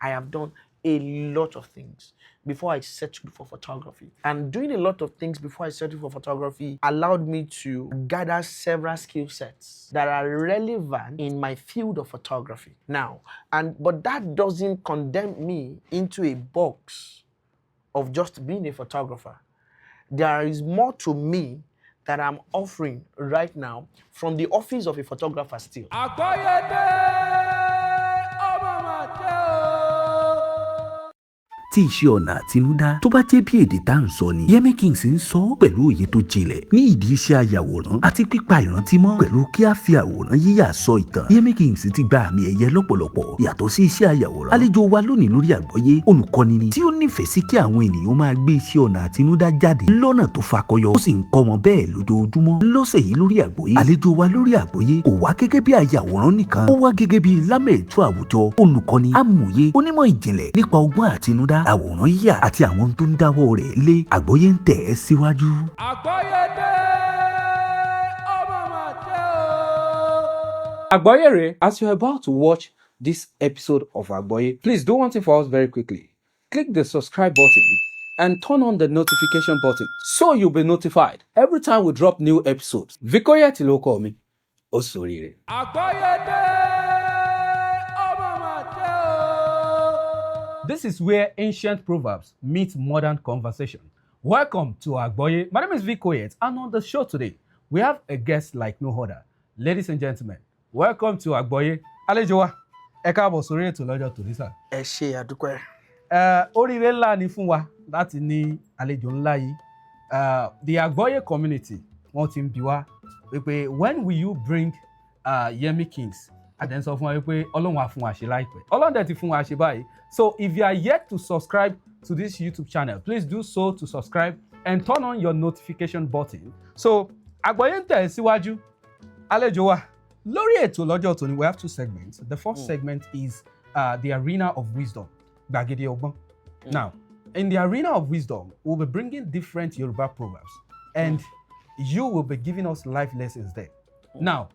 I have done a lot of things before I settled for photography. And doing a lot of things before I settled for photography allowed me to gather several skill sets that are relevant in my field of photography. Now, but that doesn't condemn me into a box of just being a photographer. There is more to me that I'm offering right now from the office of a photographer still. tí iṣẹ́ ọ̀nà àtinúdá tó bá jẹ́ bí èdè tá à ń sọ ni Yemi Kings ń sọ pẹ̀lú òye tó jinlẹ̀ ní ìdí iṣẹ́ ayàwòrán àti pípa ìrántí mọ́ pẹ̀lú kí a fi àwòrán yíyà sọ ìtàn. Yemi Kings ti gba àmì ẹ̀yẹ lọ́pọ̀lọpọ̀ yàtọ̀ sí iṣẹ́ ayàwòrán. Àlejò wa lónìí lórí Agboye olùkọ́ni ni tí ó nífẹ̀ẹ́ sí kí àwọn ènìyàn máa gbé iṣẹ́ ọ̀nà àtinúdá jáde lọ́nà tó fakọyọ ó sì ń kọ́ wọn bẹ́ẹ̀ lójoojúmọ́. Lọ́sẹ̀ yìí lórí Agboye àlejò wa lórí Agboye kò wá gẹ́gẹ́ bí ayàwòrán nìkan, ó wá gẹ́gẹ́ bí lámẹ̀tọ́ àwùjọ, olùkọ́ni, amòye, onímọ̀ ìjìnlẹ̀ nípa ọgbọ́n àtinúdá, àwòrán yíyà àti àwọn tó ń dáwọ́ rẹ̀ lé. Agboye ń tẹ̀ ẹ́ síwájú. Agboye, as you're about to watch this episode of Agboye, please do one thing for us very quickly. Click the subscribe button and turn on the notification button so you'll be notified every time we drop new episodes. Vikoye ti lo call me. Osorire. This is where ancient proverbs meet modern conversation. Welcome to Agboye. My name is Vikoye, and on the show today, we have a guest like no other. Ladies and gentlemen, welcome to Agboye. Àlejò wa, ẹ káàbọ̀ sórí ètò lọ́jọ́ tòní sà. Ẹ ṣé àdúpẹ́. Oríire ńlá ni fún wa láti ní àlejò ńlá yìí. The Agboye community wọ́n ti ń bi wá wípé when will you bring Yemi Kings? Àdẹ́n sọ fún wa wípé Ọlọ́run á fún wa ṣe láìpẹ́. Ọlọ́run dẹ̀ ti fún wa ṣe báyìí. So if you are yet to subscribe to this YouTube channel, please do so to subscribe and turn on your notification button. So Agboye ń tẹ̀ síwájú. Àlejò wa, lórí ètò lọ́jọ́ tòní, we have two segments. The first segment is the arena of wisdom. Gbàgede ọgbọ́n. Now, in the arena of wisdom, we'll be bringing different Yoruba proverbs, and you will be giving us life lessons there. Now,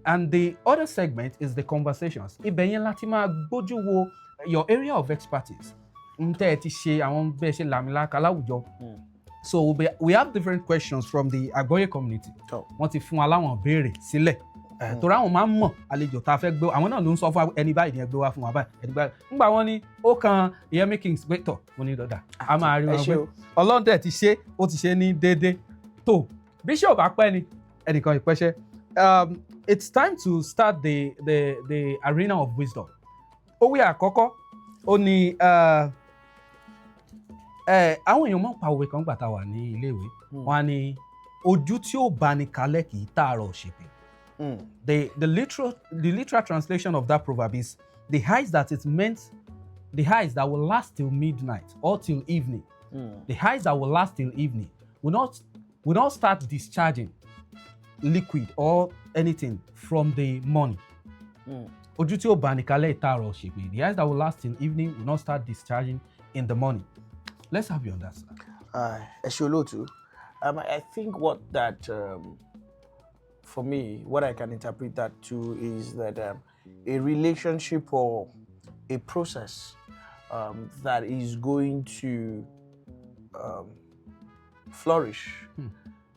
and the other segment is the conversations. Ibẹ̀ yẹn láti máa gbójú wo your area of expertise. Ntẹ́ ti ṣe àwọn bẹ́ẹ̀ ṣe làmìlaka láwùjọ. So we have different questions from the Agboye community. Wọ́n ti fún wa láwọn béèrè sílẹ̀. Torí àwọn máa ń mọ̀ àlejò tá a fẹ́ gbé àwọn náà ló ń sọ fún ẹni báyìí ni ẹ gbé wá fún wa báyìí ẹni báyìí. Nígbà wọn ni ó kan Yemi Kings pé tọ̀ mo ní dọ̀dà a máa rí wọn pé Ọlọ́run dẹ̀ ti ṣe ó ti ṣe ní déédéé tó bí ṣé ò bá pẹ́ ni ẹnìkan ìpẹ́ṣẹ́. It's time to start the arena of wisdom. Òwe àkọ́kọ́ ó ní àwọn èèyàn máa ń pa òwe kan gbà tá a wà ní iléèwé wọn á ní ojú tí ó bá ní kalẹ̀ kì í tààrọ̀ ṣèpè. The literal translation of that proverb is the eyes that will last till midnight or till evening. The eyes that will last till evening will not start discharging liquid or anything from the morning. Ojú tí ó bá ní kalẹ̀ ìtààrọ̀ ṣèpè. The eyes that will last till evening will not start discharging in the morning. Let's have you on that, sir. Ẹ ṣé olóòtú. I think what that for me, what I can interpret that to is that a relationship or a process that is going to flourish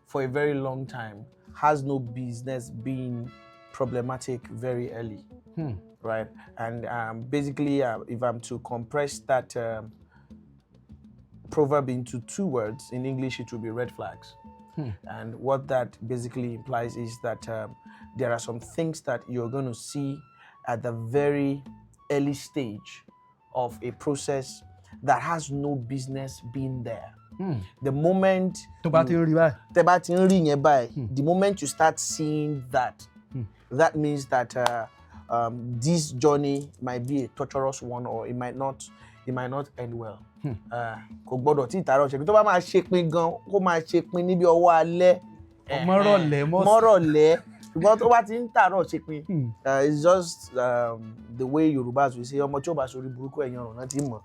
for a very long time has no business being problematic very early, right? And basically, if I'm to compress that proverb into two words, in English it will be red flags. And what that basically implies is that there are some things that you're going to see at the very early stage of a process that has no business being there. The moment the moment you start seeing that, that means that this journey might be a torturous one, or it might not end well. Kò gbọ́dọ̀ tí ìtàrọ̀ ṣe pé tó bá máa ṣe pin gan kó máa ṣe pin níbi ọwọ́ alẹ́ mọ́rọ̀lẹ́ ṣùgbọ́n tó bá ti ń tàrọ̀ ṣe pin it's just the way Yorùbá will say ọmọ tí ó bá sórí burúkú ẹ̀yàn ọ̀rọ̀ náà ti mọ̀.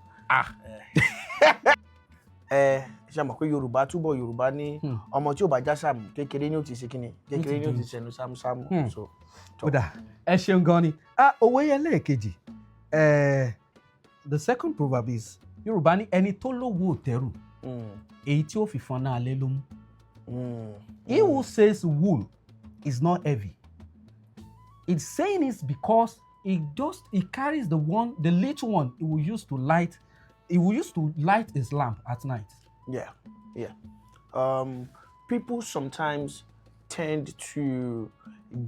Ṣe mọ̀ pé Yorùbá ní ọmọ tí ó bá já sàmù kékeré ni ó ti ṣe kíni kékeré ni ó ti ṣẹnu sámúsámú. Ẹ ṣeun gan ni òwe yẹn lẹ́ẹ̀kejì the second proverb is Yorùbá ní ẹni tó lówó tẹrù èyí tí ó fi fọn náà lé ló mú. He who says wool is not heavy. It's saying it because he carries the little one he will use to light his lamp at night. Yeah. People sometimes tend to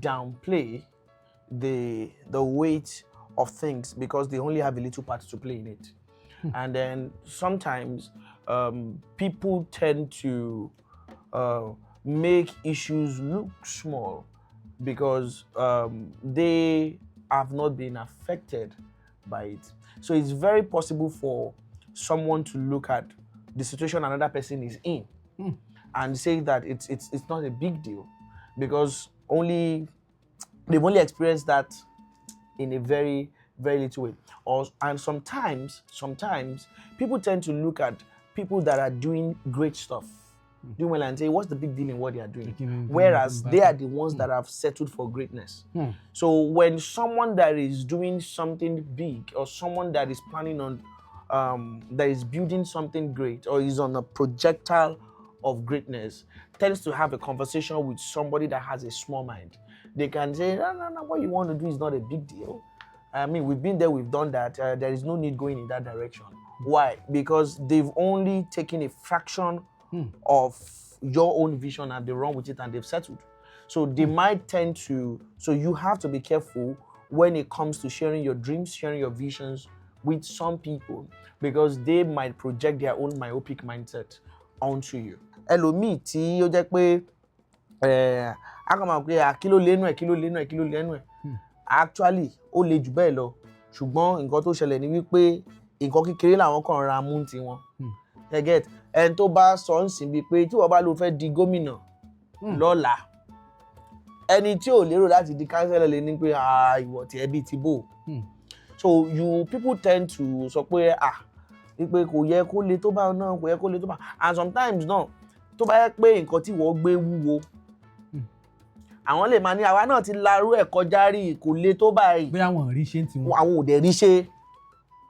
downplay the weight of things because they only have a little part to play in it. And then sometimes people tend to make issues look small because they have not been affected by it. So it's very possible for someone to look at the situation another person is in and say that it's not a big deal because they've only experienced that in a very, very little way. And sometimes people tend to look at people that are doing great stuff, doing well, and say, what's the big deal in what they are doing? Whereas they are the ones that have settled for greatness. So when someone that is doing something big or someone that is planning on, that is building something great or is on a projectile of greatness, tends to have a conversation with somebody that has a small mind, they can say, no, what you want to do is not a big deal. I mean, we've been there, we've done that. There is no need going in that direction. Why? Because they've only taken a fraction of your own vision and they run with it and they've settled. So they might tend to, so you have to be careful when it comes to sharing your dreams, sharing your visions with some people because they might project their own myopic mindset onto you. Ẹlòmíì tí ó jẹ́ pé a kàn máa pé kí ló lẹ́nu ẹ̀ actually ó le jù bẹ́ẹ̀ lọ ṣùgbọ́n nǹkan tó ṣẹlẹ̀ ni wípé nǹkan kékeré làwọn kan ra mú ti wọn. You get ẹni tó bá sọ ń sìn bíi pé tí wọ́n bá lọ fẹ́ di gómìnà lọ́la ẹni tí ò lérò láti di kánsẹ́lọ̀ lè ní pé ìwọ tí ẹbí ti bò. So people tend to sọ pé wípé kò yẹ kó le tó bá náà kò yẹ kó le tó bá and sometimes náà tó bá yẹ pé nǹkan tí wọ́n gbé wúwo àwọn lè máa ní àwa náà ti larú ẹ̀ kọjá rí kò le tó báyìí. Bí àwọn rí ṣe ń tiwọn. Àwọn ò dẹ̀ rí ṣe.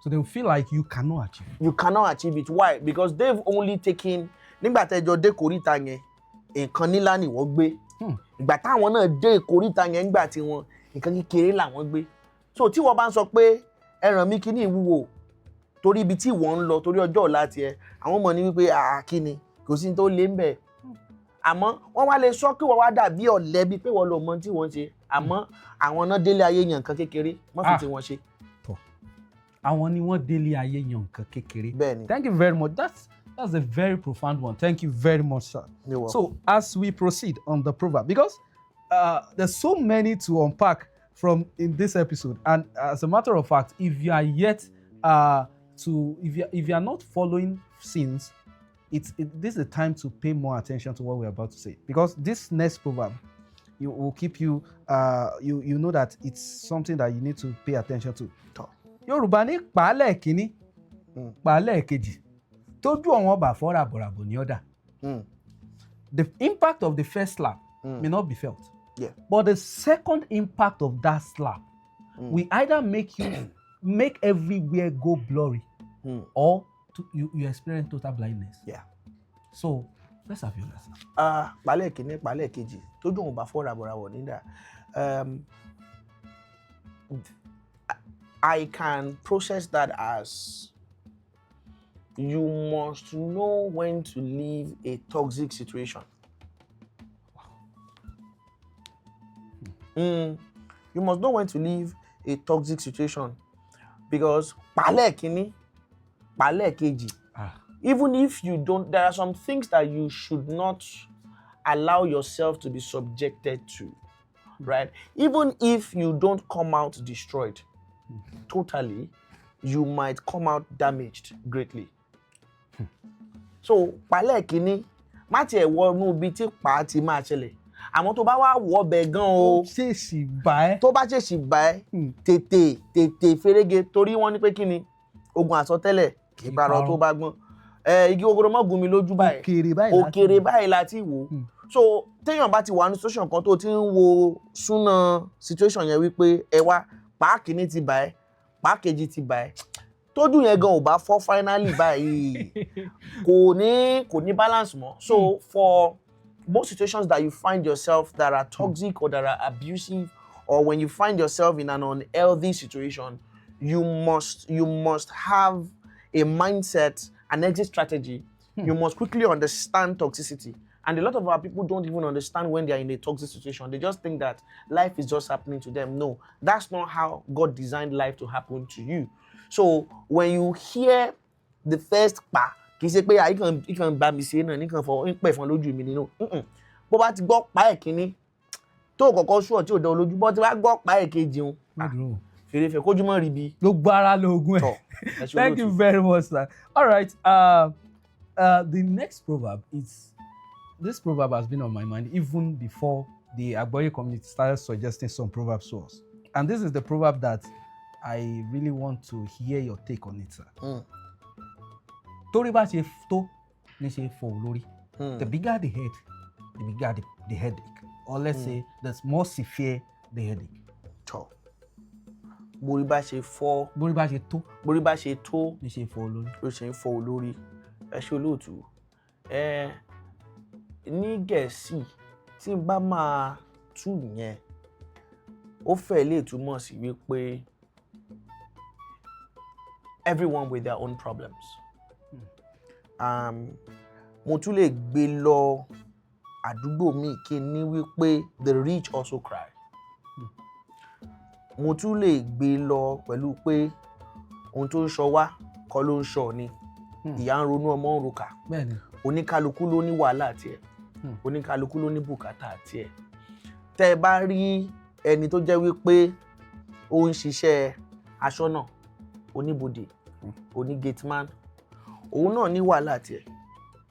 So they will feel like you cannot achieve it. You cannot achieve it. Why? Because they've only taken nígbà tẹ́jọ dé kòríta yẹn nǹkan nílá ni wọ́n gbé. Ìgbà táwọn náà dé kòríta yẹn nígbà tí wọ́n nǹkan kékeré làwọn gbé. So tí wọ́n bá ń sọ pé ẹ ràn mí kíní ìwúwo torí ibi tí wọ́n ń lọ torí ọjọ́ ọ̀la tiẹ̀ àwọn mọ̀ ní wípé kíni kò sí tó lé ń bẹ̀. Àmọ́ wọ́n wá lè sọ kí wọ́n wá dàbí ọ̀lẹ bíi pé wọ́n lọ mọ tí wọ́n ṣe àmọ́ àwọn náà délé ayé yan nǹkan kékeré wọ́n fi tí wọ́n ṣe. Àwọn ni wọ́n délé ayé yan nǹkan kékeré. Bẹ́ẹ̀ni. Thank you very much. That's a very profound one. Thank you very much, sir. You're welcome. So as we proceed on the proverb, because there's so many to unpack from in this episode, and as a matter of fact, if you are yet if you are not following scenes, this is the time to pay more attention to what we're about to say, because this next proverb will keep you you know that it's something that you need to pay attention to. Yorùbá ní pàálẹ̀ kínní pàálẹ̀ kejì tójú ọ̀wọ́n bà fọ́ ràbọ̀ràbọ̀ ní ọ̀dà. The impact of the first slap may not be felt, but the second impact of that slap will either make everywhere go blurry or you experience total blindness. So let's have your lesson. Pàálẹ̀ kínní pàálẹ̀ kejì tójú ọ̀wọ́n bà fọ́ ràbọ̀ràbọ̀ ní ọ̀dà. I can process that as you must know when to leave a toxic situation. You must know when to leave a toxic situation because pàálẹ̀ kínní pàálẹ̀ kejì. Even if you don't, there are some things that you should not allow yourself to be subjected to, right? Even if you don't come out destroyed totally, you might come out damaged greatly. So pàálẹ̀ kínní má tiẹ̀ wọnú ibi tí pàá ti máa ṣẹlẹ̀ àmọ́ tó bá wá wọ ọbẹ̀ gan o ṣèṣì bá ẹ́ tó bá ṣèṣì bá ẹ́ tètè fẹ́rẹ́gẹ torí wọ́n ní pé kí ni ogun àsọtẹ́lẹ̀ kì í parọ́ tó bá gbọ́n igi gogoro mọ́ gún mi lójú báyìí òkèrè báyìí láti wò. So téèyàn bá ti wà ní situation kan tó ti ń wo súná situation yẹn wípé ẹ wá pàá kìíní ti bá ẹ́ pàá kejì ti bá ẹ́ tójú yẹn gan ò bá fọ́ finally báyìí kò ní balance mọ́. So for most situations that you find yourself that are toxic or that are abusive, or when you find yourself in an unhealthy situation, you must have a mindset, an exit strategy. You must quickly understand toxicity. And a lot of our people don't even understand when they're in a toxic situation. They just think that life is just happening to them. No, that's not how God designed life to happen to you. So when you hear the first pa, kì í ṣe pé ìkàn bá mi ṣe náà nìkan fọ ń pẹ̀ fún lójú mi nínú. Bó bá ti gbọ́ pa ẹ̀ kínní tó kọ́kọ́ ṣúọ̀ tí ò dán olójú bó ti wá gbọ́ pa ẹ̀ kejì un. Fèrèfè kójú mọ́ rí bí. Gbogbo ara lóògùn ẹ̀. Thank you very much, sir. All right. The next proverb is, this proverb has been on my mind even before the Agboye community started suggesting some proverbs to us. And this is the proverb that I really want to hear your take on it, sir. Torí bá ṣe tó ní ṣe fọ́ lórí. The bigger the head, the bigger the headache. Or let's say, the more severe the headache. Borí bá ṣe fọ́. Borí bá ṣe tó. Borí bá ṣe tó. Ní ṣe fọ́ lórí. Ló ṣe ń fọ́ lórí. Ẹ ṣe olóòtú. Ní Gẹ̀ẹ́sì tí n bá máa tú yẹn, ó fẹ́ lè túmọ̀ sí wípé everyone with their own problems. Mo tún lè gbé lọ àdúgbò mi kí n ní wípé the rich also cry. Mo tún lè gbé lọ pẹ̀lú pé ohun tó ń ṣọ wá kọ́ ló ń ṣọ ni. Ìyá ń ronú ọmọ ń roka. Oníkálukú ló ní wàhálà tiẹ̀. Oníkálukú ló ní bùkátà tiẹ̀. Tẹ́ ẹ bá rí ẹni tó jẹ́ wípé ó ń ṣiṣẹ́ aṣọ́nà, oníbodè, oní gateman, òun náà ní wàhálà tiẹ̀,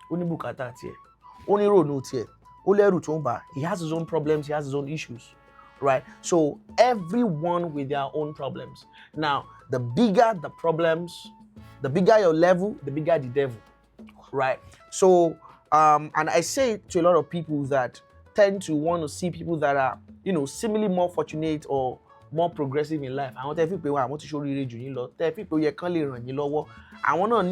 ó ní bùkátà tiẹ̀, ó ní rònú tiẹ̀, ó lẹ́rù tó ń bà. He has his own problems, he has his own issues, right? So everyone with their own problems. Now, the bigger the problems, the bigger your level, the bigger the devil, right? So, and I say to a lot of people that tend to want to see people that are, similarly more fortunate or more progressive in life. Àwọn tẹ́ fi pé wọ́n ti ṣoríire jù yín lọ, tẹ́ fi pé ó yẹ kán lè ràn yín lọ́wọ́. Àwọn náà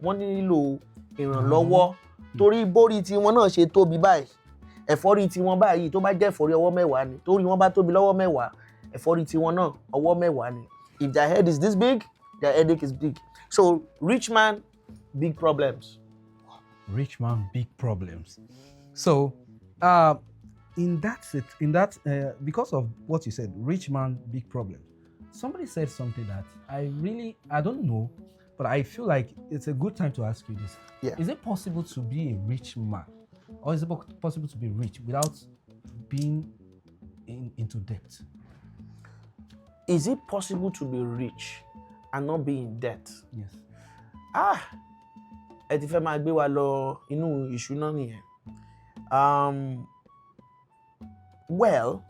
wọ́n nílò ìrànlọ́wọ́ torí bórí tí wọ́n náà ṣe tóbi báyìí. Ẹ̀fọ́rí tí wọ́n báyìí tó bá jẹ́ ẹ̀fọ́rí ọwọ́ mẹ́wàá ni. Torí wọ́n bá tóbi lọ́wọ́ mẹ́wàá, ẹ̀fọ́rí tí wọ́n náà ọwọ́ mẹ́wàá ni. If their head is this big, their headache is big. So rich man, big problems. Rich man, big problems. So, because of what you said, rich man, big problem. Somebody said something that I don't know, but I feel like it's a good time to ask you this. Yeah. Is it possible to be a rich man, or is it possible to be rich without being into debt? Is it possible to be rich and not be in debt? Yes. Ẹ ti fẹ́ máa gbé wa lọ inú ìṣúná nìyẹn. Well,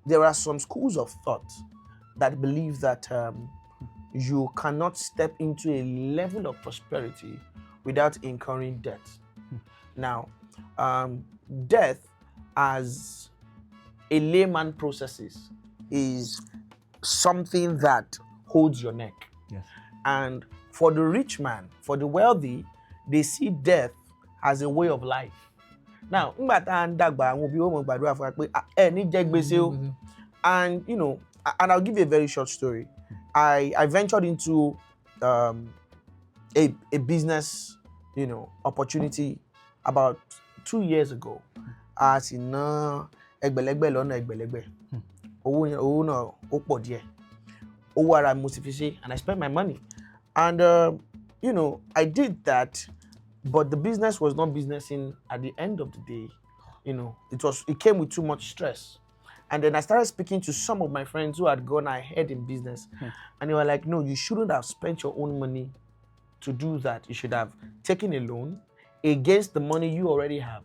there are some schools of thought that believe that you cannot step into a level of prosperity without incurring debt. Now, death, as a layman processes, is something that holds your neck. Yes. And for the rich man, for the wealthy, they see death as a way of life. Now, and I'll give you a very short story. I ventured into a business, opportunity about 2 years ago. As in egbelegbe lọ́nà egbelegbe. Owó náà ó pọ̀ díẹ̀. Owó ara mo sì fi ṣe, and I spent my money. And I did that, but the business was not businessing at the end of the day. It came with too much stress. And then I started speaking to some of my friends who had gone ahead in business. And they were like, no, you shouldn't have spent your own money to do that. You should have taken a loan against the money you already have.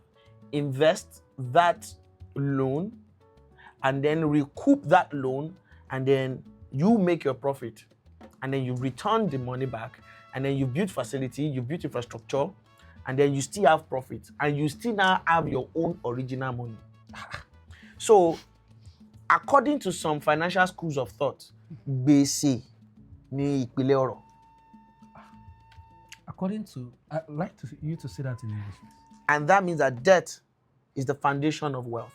Invest that loan and then recoup that loan, and then you make your profit. And then you return the money back, and then you build facility, you build infrastructure, and then you still have profit, and you still now have your own original money. So, according to some financial schools of thought, gbèsè ni ìpìlẹ̀ ọrọ̀. according to, I'd like you to say that in English. And that means that debt is the foundation of wealth.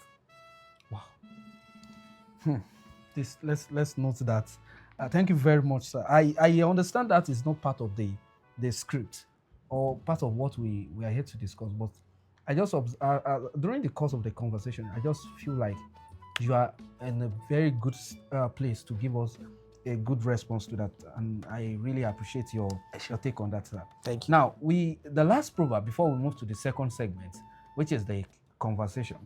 Wow. This let's note that. Thank you very much, sir. I understand that is not part of the script or part of what we are here to discuss, but I just during the course of the conversation, I just feel like you are in a very good place to give us a good response to that, and I really appreciate your take on that, sir. Thank you. Now, the last proverb before we move to the second segment, which is the conversation.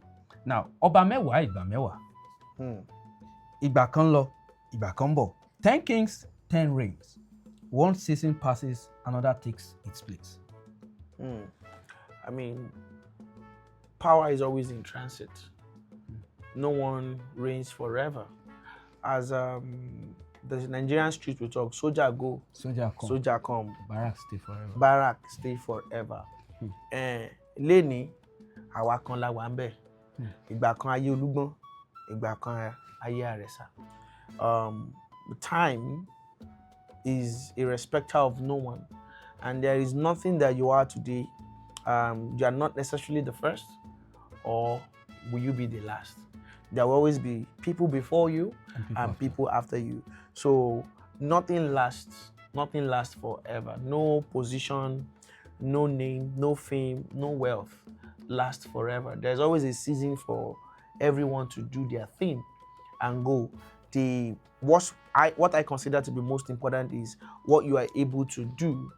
Now, ọba mẹ́wàá ìgbà mẹ́wàá. Ìgbà kan lọ, ìgbà kan bọ̀. 10 kings, 10 reigns. One season passes, another takes its place. I mean, power is always in transit. No one reigns forever. As the Nigerian street will talk, soldier go, soldier come. Barrack stay forever. Barrack stay forever. Lẹ́ni, àwa kan la wà ńbẹ̀. Ìgbà kan ayé Olúgbọ́n, ìgbà kan ayé Àrẹ̀sà. Time is a respecter of no one, and there is nothing that you are today. You are not necessarily the first, or will you be the last? There will always be people before you and people after you. So nothing lasts forever. No position, no name, no fame, no wealth lasts forever. There's always a season for everyone to do their thing and go. What I consider to be most important is what you are able to do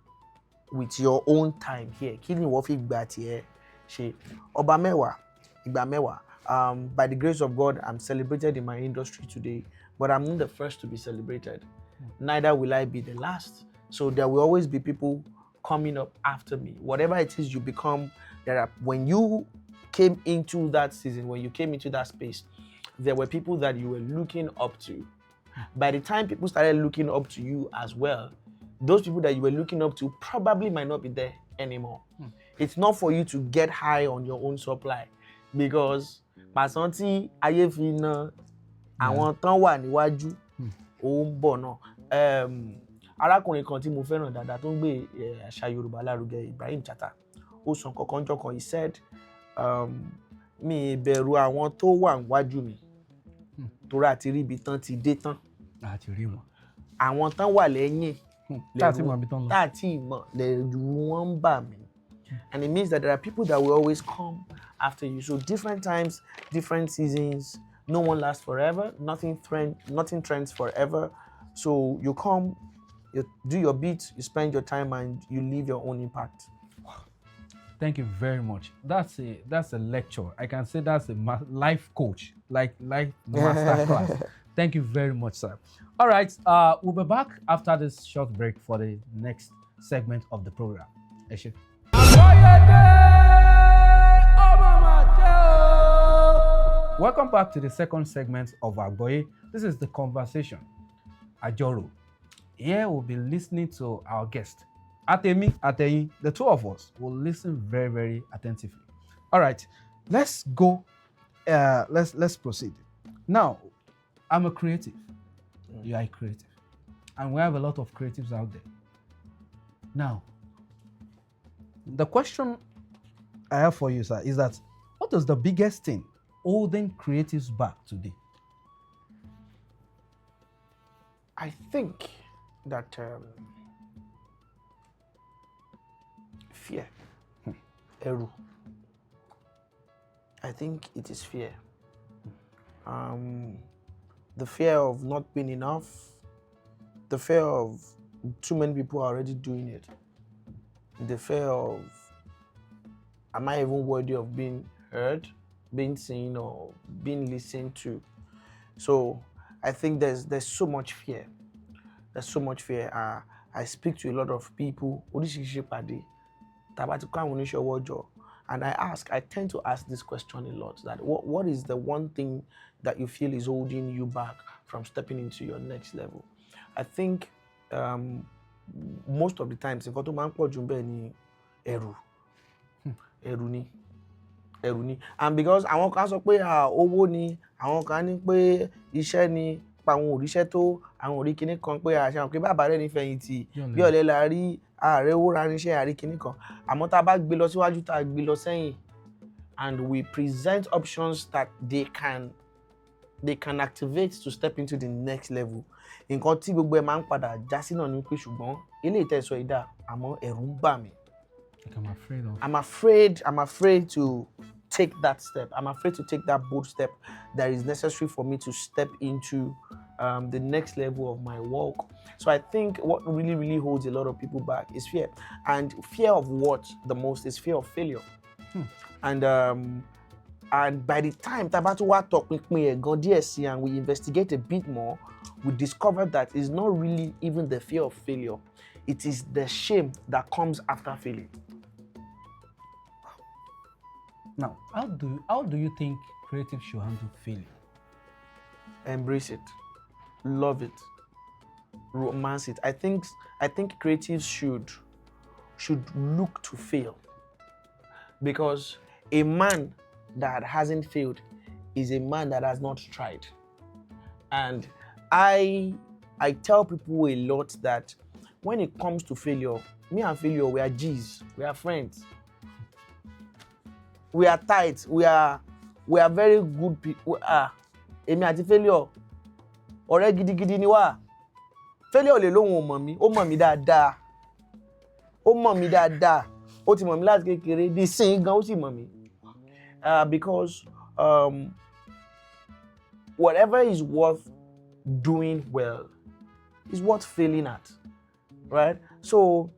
with your own time here. Kí ni wọ́n fi gbà tiẹ̀ ṣe? Ọba mẹ́wàá, ìgbà mẹ́wàá. By the grace of God, I'm celebrated in my industry today, but I'm not the first to be celebrated. Neither will I be the last. So there will always be people coming up after me. Whatever it is you become, when you came into that season, when you came into that space, there were people that you were looking up to. By the time people started looking up to you as well, those people that you were looking up to probably might not be there anymore. It's not for you to get high on your own supply, because pàṣán ayé fi na àwọn tán wà níwájú ó ń bọ̀ náà. Arákùnrin kan tí mo fẹ́ràn dáadáa tó ń gbé àṣà Yorùbá lárugẹ, Ibrahim Chata, ó sọ nǹkan jọ́ kan. He said, mi bẹ̀rù àwọn tó wà níwájú mi torí àti rí ibi tán ti dé tán. Àti rí wọn. Àwọn tán wà lẹ́yìn táàtì mọ̀ ibi tán lọ. Táàtì mọ̀ lẹ́rù wọn ń bà mí. And it means that there are people that will always come after you. So different times, different seasons, no one lasts forever, nothing trends forever. So you come, you do your bit, you spend your time, and you leave your own impact. Thank you very much. That's a lecture. I can say that's a life coach, like master class. Thank you very much, sir. All right, we'll be back after this short break for the next segment of the program. Eshe. Welcome back to the second segment of Agboye. This is the conversation, Ajoro. Here we'll be listening to our guest, Atemi, Ateyin. The two of us will listen very, very attentively. All right, let's go. Let's proceed. Now, I'm a creative. You are a creative, and we have a lot of creatives out there. Now, the question I have for you, sir, is that what is the biggest thing holding creatives back today? I think that fear, Eru. I think it is fear. The fear of not being enough, the fear of too many people are already doing it, the fear of, am I even worthy of being heard, being seen, or being listened to? So I think there's so much fear. There's so much fear. I speak to a lot of people, and I tend to ask this question a lot, that what is the one thing that you feel is holding you back from stepping into your next level? I think most of the times, nǹkan tó máa ń pọ̀ jù bẹ́ẹ̀ ni ẹ̀rù ni. And because àwọn kan sọ pé owó ni, àwọn kan ní pé iṣẹ́ ni, pa àwọn òríṣẹ́ tó, àwọn òrí kinní kan pé àṣà pé bàbá rẹ̀ ní fẹ̀yìntì bí ọ̀lẹ la rí, ààrẹ owó ránṣẹ́ àrí kìíní kan àmọ́ tá a bá gbé lọ síwájú tá a gbé lọ sẹ́yìn and we present options that they can activate to step into the next level. Nǹkan tí gbogbo ẹ̀ máa ń padà já sí náà ni pé ṣùgbọ́n ilé ìtẹ̀sọ̀ ìdá àmọ́ ẹ̀rù ń bà mí. I'm afraid to take that step. I'm afraid to take that bold step that is necessary for me to step into the next level of my walk. So I think what really, really holds a lot of people back is fear. And fear of what the most is fear of failure. And by the time Tabatuwa talk with me and we investigate a bit more, we discover that it's not really even the fear of failure. It is the shame that comes after failing. Now, how do you think creatives should handle failure? Embrace it, love it, romance it. I think creatives should look to fail, because a man that hasn't failed is a man that has not tried. And I tell people a lot that when it comes to failure, me and failure, we are G's, we are friends. We are tight. We are very good people. Èmi àti failure ọ̀rẹ́ gidigidi ni wá. Failure lè lóhun ò mọ̀ mí, ó mọ̀ mí dáadáa. Ó mọ̀ mí dáadáa. Ó ti mọ̀ mí láti kékeré, di sin gan ó sì mọ̀ mí. Because whatever is worth doing well is worth failing at, right? So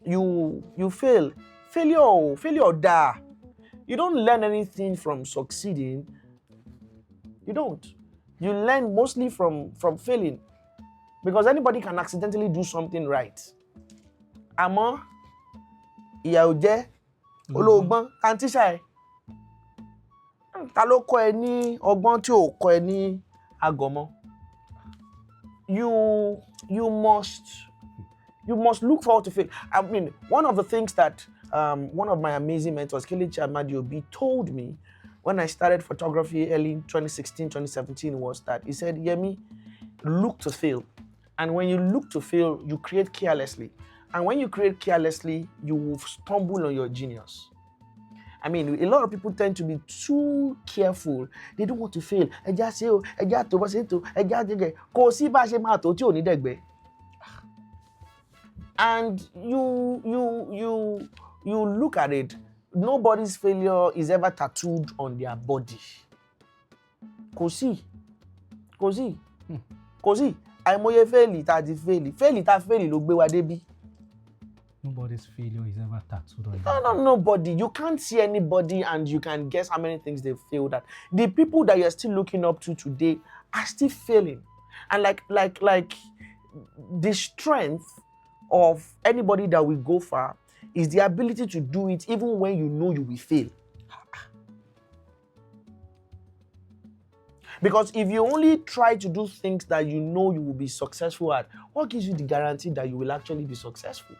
you fail. Failure da. You don't learn anything from succeeding. You don't. You learn mostly from failing. Because anybody can accidentally do something right. Àmọ́ ìyà ò jẹ́ olóògbọ́n àǹtí ṣáì. Ta ló kọ́ ẹ ní ọgbọ́n tí ò kọ́ ẹ ní àgọ̀mọ́? You must look forward to fail. I mean, one of the things that one of my amazing mentors, Kelechi Amadiobi, told me when I started photography early in 2016, 2017 was that he said, Yemi, look to fail. And when you look to fail, you create carelessly. And when you create carelessly, you will stumble on your genius. I mean, a lot of people tend to be too careful. They don't want to fail. Ẹja ṣe o, ẹja tó bá ṣe tó, ẹja jẹjẹ. Kò sí bá ṣe máa tó tí ò ní dẹ̀gbẹ́. And you look at it, nobody's failure is ever tattooed on their body. Kò sí. Àìmọye fail tá ti fail ló gbé wa débi. Nobody's failure is ever tattooed on No, nobody. You can't see anybody and you can guess how many things they've failed at. The people that you're still looking up to today are still failing. And like the strength of anybody that will go far is the ability to do it even when you know you will fail. Because if you only try to do things that you know you will be successful at, what gives you the guarantee that you will actually be successful?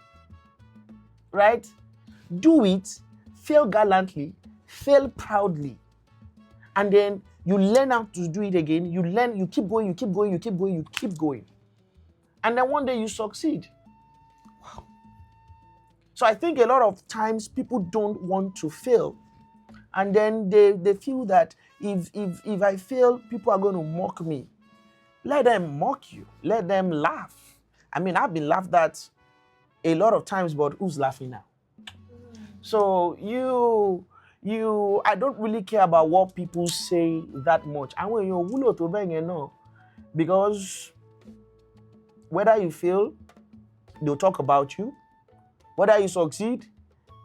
Right? Do it, fail gallantly, fail proudly, and then you learn how to do it again. You learn, you keep going. And then one day you succeed. Wow. So I think a lot of times people don't want to fail. And then they feel that if I fail, people are going to mock me. Let them mock you. Let them laugh. I mean, I've been laughed at a lot of times, but who's laughing now? So I don't really care about what people say that much. And when you're wulo to bang, you know, because whether you fail, they'll talk about you. Whether you succeed,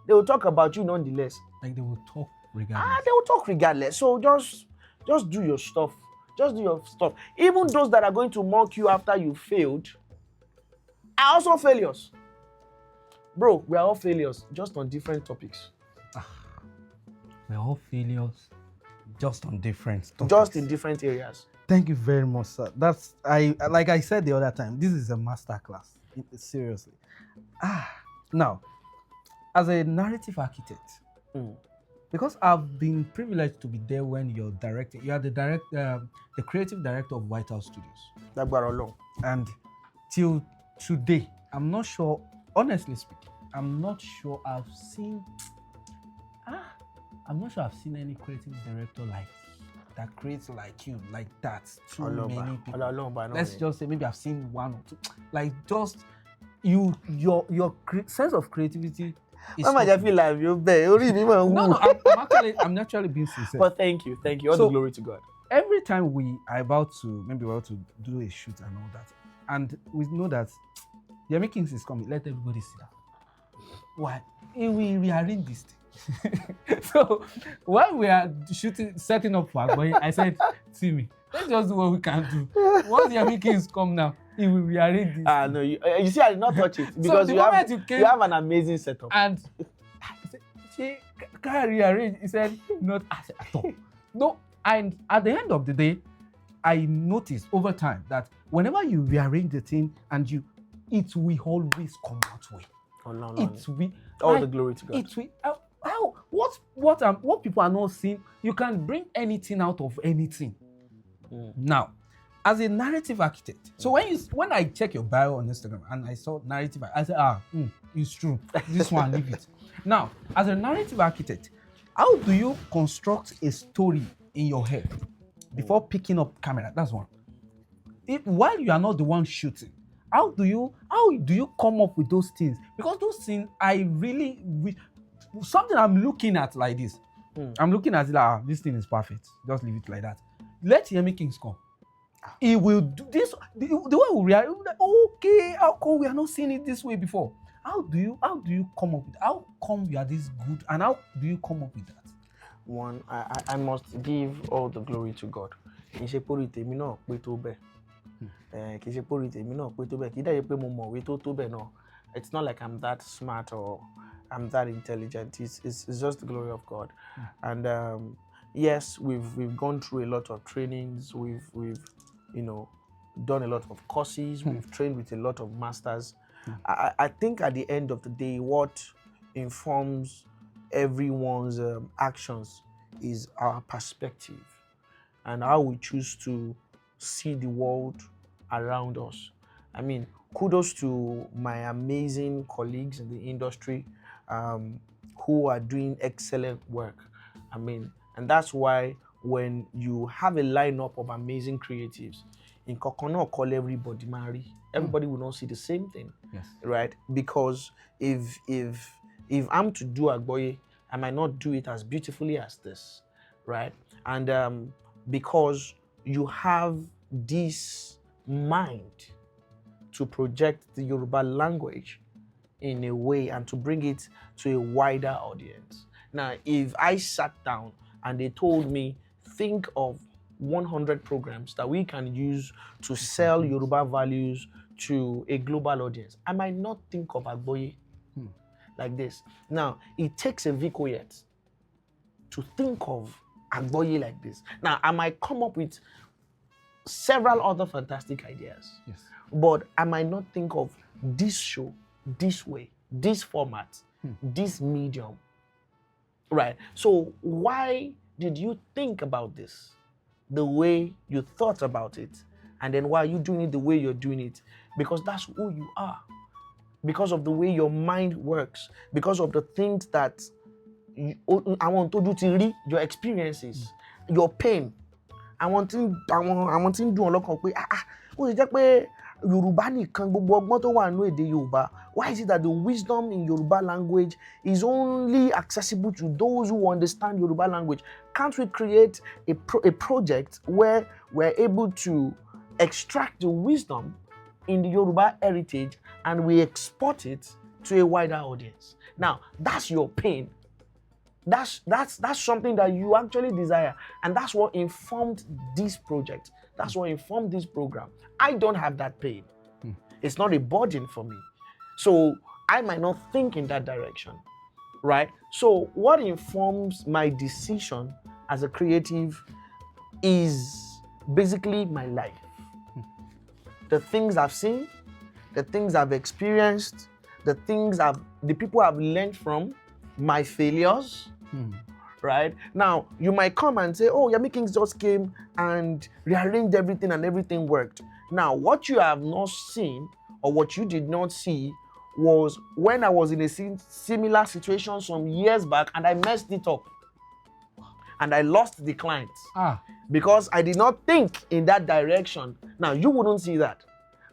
they will talk about you nonetheless. Like they will talk regardless. They will talk regardless. So just do your stuff. Just do your stuff. Even those that are going to mock you after you failed are also failures. Bro, we are all failures, just on different topics. We're all failures, just on different topics. Just in different areas. Thank you very much, sir. Like I said the other time, this is a masterclass. Seriously. Now, as a narrative architect, because I've been privileged to be there when you're directing. You are the creative director of White House Studios. That's long. And till today, I'm not sure honestly speaking, I'm not sure I've seen any creative director like that creates like you, like that. Too many people. Let's just say maybe I've seen one or two. Like just your sense of creativity is. How much I feel like you bear? No, I'm naturally being sincere. But thank you. All the glory to God. Every time we are about to do a shoot and all that, and we know that Yemi Kings is coming, let everybody sit down. Why? We rearrange this thing. So while we are setting up for Agboye, I said, Timmy, let's just do what we can do. Once Yemi Kings come now, he will rearrange this. No, you see, I did not touch it because so you have an amazing setup. And I said, she can't rearrange. He said, not at all. No, and at the end of the day, I noticed over time that whenever you rearrange the thing and it will always come out well. Oh no. It will. All the glory to God. It will. What people are not seeing, you can bring anything out of anything. Now, as a narrative architect, so when I check your bio on Instagram and I saw narrative, I said, it's true. This one, leave it. Now, as a narrative architect, how do you construct a story in your head before picking up camera? That's one. While you are not the one shooting, how do you come up with those things? Because those things, something I'm looking at like this. I'm looking at it like, this thing is perfect. Just leave it like that. Let Yemi Kings come. He will do this. The way we react, okay, how come we are not seeing it this way before? How do you come up with it? How come you are this good? And how do you come up with that? One, I must give all the glory to God. It's not like I'm that smart or I'm that intelligent. It's just the glory of God. And yes, we've gone through a lot of trainings. We've done a lot of courses. We've trained with a lot of masters. I think at the end of the day, what informs everyone's actions is our perspective and how we choose to see the world around us. I mean, kudos to my amazing colleagues in the industry who are doing excellent work. I mean, and that's why when you have a lineup of amazing creatives, in Kokono call everybody marry. Everybody will not see the same thing. Yes. Right? Because if I'm to do Agboye, I might not do it as beautifully as this. Right? And because you have this mind to project the Yoruba language in a way and to bring it to a wider audience. Now, if I sat down and they told me, think of 100 programs that we can use to sell Yoruba values to a global audience, I might not think of Agboye like this. Now, it takes a Vicoyet to think of Agboye like this. Now, I might come up with several other fantastic ideas. Yes. But I might not think of this show, this way, this format, this medium. Right? So why did you think about this the way you thought about it? And then why are you doing it the way you're doing it? Because that's who you are. Because of the way your mind works. Because of the things that I want to do to read your experiences, your pain. I want to do a lot of Yoruba nìkan gbogbo ọgbọ́n tó wà nínú èdè Yorùbá. Why is it that the wisdom in Yoruba language is only accessible to those who understand Yoruba language? Can't we create a project where we're able to extract the wisdom in the Yoruba heritage and we export it to a wider audience? Now, that's your pain. That's something that you actually desire, and that's what informed this project. That's what informed this program. I don't have that pain. It's not a burden for me. So I might not think in that direction, right? So what informs my decision as a creative is basically my life. The things I've seen, the things I've experienced, the people I've learned from, my failures, right? Now, you might come and say, oh, Yemi Kings just came and rearranged everything and everything worked. Now, what you have not seen or what you did not see was when I was in a similar situation some years back and I messed it up. And I lost the client because I did not think in that direction. Now, you wouldn't see that,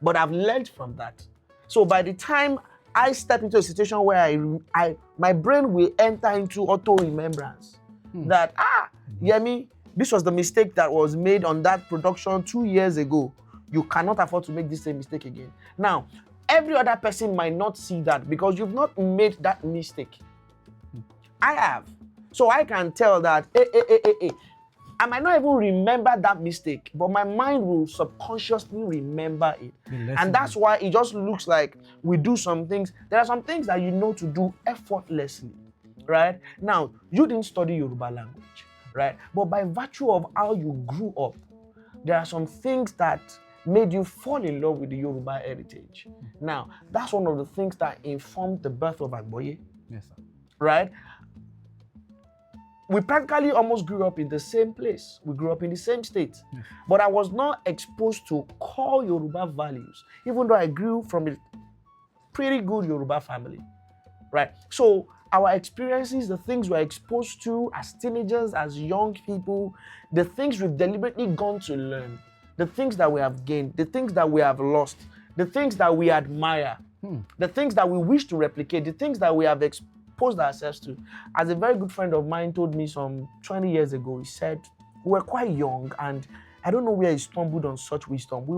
but I've learned from that. So by the time I step into a situation where my brain will enter into auto-remembrance that, Yemi, this was the mistake that was made on that production 2 years ago. You cannot afford to make this same mistake again. Now, every other person might not see that because you've not made that mistake. I have. So I can tell that, I might not even remember that mistake, but my mind will subconsciously remember it. And that's why it just looks like we do some things. There are some things that you know to do effortlessly, right? Now, you didn't study Yoruba language, right? But by virtue of how you grew up, there are some things that made you fall in love with the Yoruba heritage. Now, that's one of the things that informed the birth of Agboye. Yes, sir. Right? We practically almost grew up in the same place. We grew up in the same state. But I was not exposed to core Yoruba values, even though I grew from a pretty good Yoruba family, right? So our experiences, the things we're exposed to as teenagers, as young people, the things we've deliberately gone to learn, the things that we have gained, the things that we have lost, the things that we admire, the things that we wish to replicate, the things that we have exposed ourselves to. As a very good friend of mine told me some 20 years ago, he said, we were quite young and I don't know where he stumbled on such wisdom. We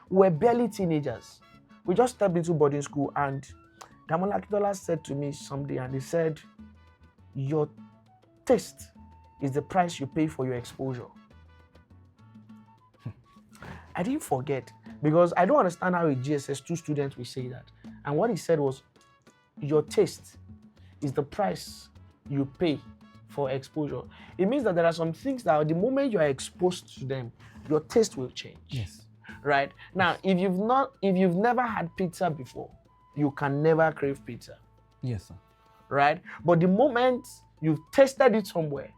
were barely teenagers. We just stepped into boarding school and Damola Akitola said to me someday, and he said, your taste is the price you pay for your exposure. I didn't forget because I don't understand how a GSS2 student will say that. And what he said was, your taste is the price you pay for exposure. It means that there are some things that the moment you are exposed to them, your taste will change. Yes. Right? Now, if you've never had pizza before, you can never crave pizza. Yes, sir. Right? But the moment you've tasted it somewhere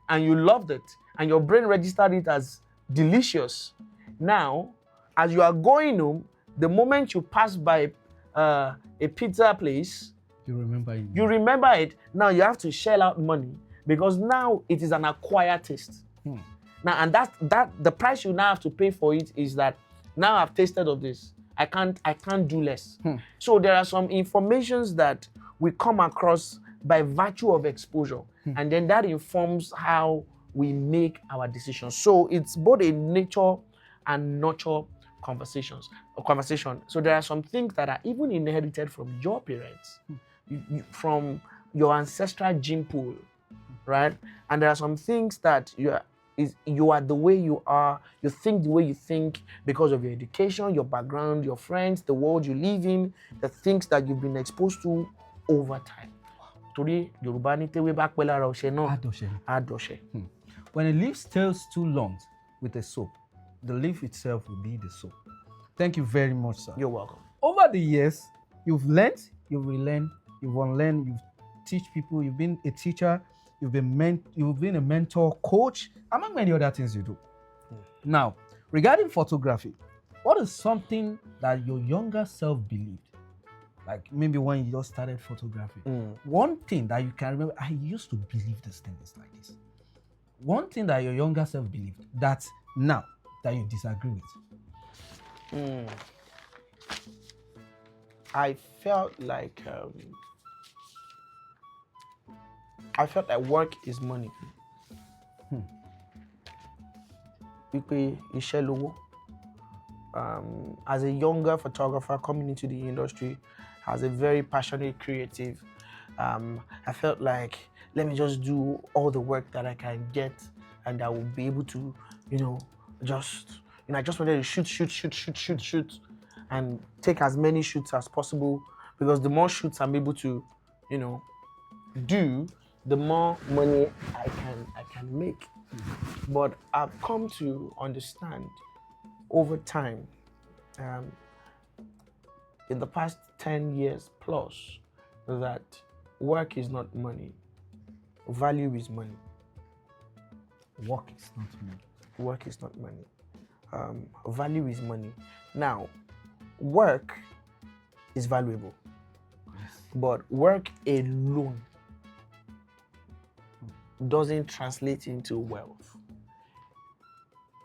and you loved it and your brain registered it as delicious, now, as you are going home, the moment you pass by a pizza place, you remember it. You remember it. Now you have to shell out money because now it is an acquired taste. Now, and that the price you now have to pay for it is that now I've tasted of this. I can't do less. So there are some informations that we come across by virtue of exposure, and then that informs how we make our decisions. So it's both a nature and nurture conversation. So there are some things that are even inherited from your parents, from your ancestral gene pool, right? And there are some things that you are the way you are, you think the way you think because of your education, your background, your friends, the world you live in, the things that you've been exposed to over time. Today, Yoruba ni tewe ba pe lara ose na adoshe. When a leaf stays too long with a soap, the leaf itself will be the soap. Thank you very much, sir. You're welcome. Over the years, you've learned, you've relearned, you've unlearned, you've teach people, you've been a teacher, you've been a mentor, coach, among many other things you do. Now, regarding photography, what is something that your younger self believed? Like maybe when you just started photography. One thing that you can remember, I used to believe this thing is like this. One thing that your younger self believed that now that you disagree with. I felt like work is money. As a younger photographer coming into the industry, as a very passionate creative, I felt like, let me just do all the work that I can get and I will be able to, I just wanted to shoot and take as many shoots as possible, because the more shoots I'm able to, do, the more money I can make. But I've come to understand over time, in the past 10 years plus, that work is not money. Value is money. Work is not money. Work is not money. Value is money. Now, work is valuable. But work alone doesn't translate into wealth.